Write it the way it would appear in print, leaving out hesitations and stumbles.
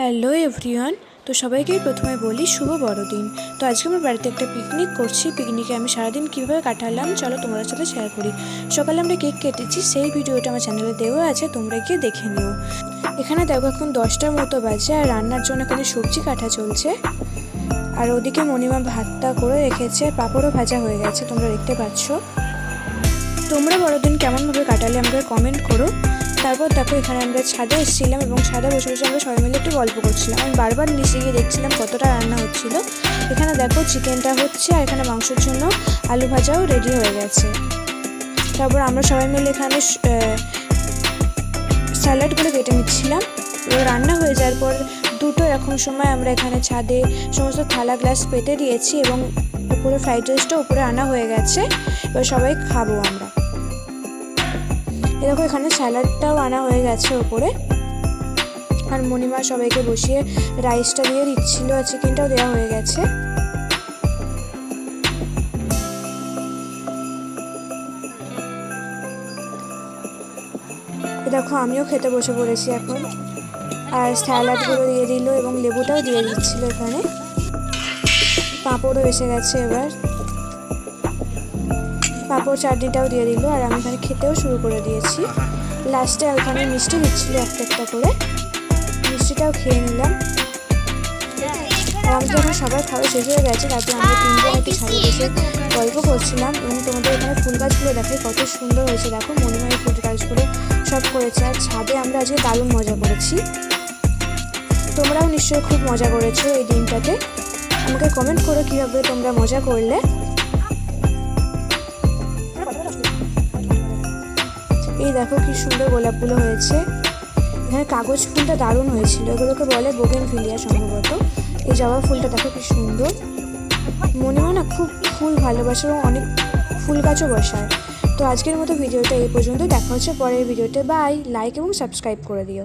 Hello everyone. তো সবাইকে প্রথমে বলি শুভ বড়দিন। তো আজকে আমার বাড়িতে একটা পিকনিক করছি। পিকনিকে আমি সারাদিন কীভাবে কাটালাম চলো তোমাদের সাথে শেয়ার করি। সকালে আমরা কেক কেটেছি, সেই ভিডিওটা আমার চ্যানেলে দেওয়া আছে, তোমরা গিয়ে দেখে নিও। এখানে দেখো এখন 10টার মতো বাজে আর রান্নার জন্য এখানে সবজি কাটা চলছে। আর ওদিকে মণিমা ভাতটা করে রেখেছে, পাঁপড়ও ভাজা হয়ে গেছে, তোমরা দেখতে পাচ্ছ। তোমরা বড়দিন কেমনভাবে কাটালে আমাকে কমেন্ট করো। তারপর দেখো এখানে আমরা ছাদে এসেছিলাম এবং ছাদে বসে বসে আমরা সবাই মিলে একটু গল্প করছিলাম। আমি বারবার নিচে গিয়ে দেখছিলাম কতটা রান্না হচ্ছিল। এখানে দেখো চিকেনটা হচ্ছে আর এখানে মাংসের জন্য আলু ভাজাও রেডি হয়ে গেছে। তারপর আমরা সবাই মিলে এখানে স্যালাডগুলো কেটে নিচ্ছিলাম। রান্না হয়ে যাওয়ার পর দুটো এরকম সময় আমরা এখানে ছাদে সমস্ত থালা গ্লাস পেতে দিয়েছি এবং উপরে ফ্রাইড রাইসটা উপরে আনা হয়ে গেছে। এবার সবাই খাবো আমরা। এরকম এখানে স্যালাডটাও আনা হয়ে গেছে ওপরে। আর মণিমা সবাইকে বসিয়ে রাইসটা দিয়ে দিচ্ছিল আর চিকেনটাও দেওয়া হয়ে গেছে। দেখো আমিও খেতে বসে পড়েছি এখন। আর স্যালাডগুলো দিয়ে দিল এবং লেবুটাও দিয়ে দিচ্ছিল এখানে। পাঁপড়ও এসে গেছে এবার। পাঁপড় চাটনিটাও দিয়ে দিল আর আমি এখানে খেতেও শুরু করে দিয়েছি। লাস্টে ওখানে মিষ্টি দিচ্ছিল একটা একটা করে, মিষ্টিটাও খেয়ে নিলাম। আর আমি যখন সবার খাওয়া শেষ হয়ে গেছে তারপর আমরা তিনজন একটু ছাদে বসে গল্প করছিলাম এবং তোমাদের এখানে ফুল গাছগুলো দেখাই কত সুন্দর হয়েছে। দেখো মণিমা ফুল গাছগুলো সব করেছে আর ছাদে আমরা আজকে দারুণ মজা করেছি। তোমরাও নিশ্চয়ই খুব মজা করেছো এই দিনটাতে। আমাকে কমেন্ট করো কীভাবে তোমরা মজা করলে। এই দেখো কি সুন্দর গোলাপগুলো হয়েছে। এখানে কাগজ ফুলটা দারুণ হয়েছিল, এগুলোকে বলে বোগেনভিলিয়া সম্ভবত। এই জবা ফুলটা দেখো কি সুন্দর। মণিমা না খুব ফুল ভালোবাসে এবং অনেক ফুল গাছও বসায়। তো আজকের মতো ভিডিওটা এই পর্যন্ত, দেখা হচ্ছে পরের ভিডিওতে। বাই, লাইক এবং সাবস্ক্রাইব করে দিও।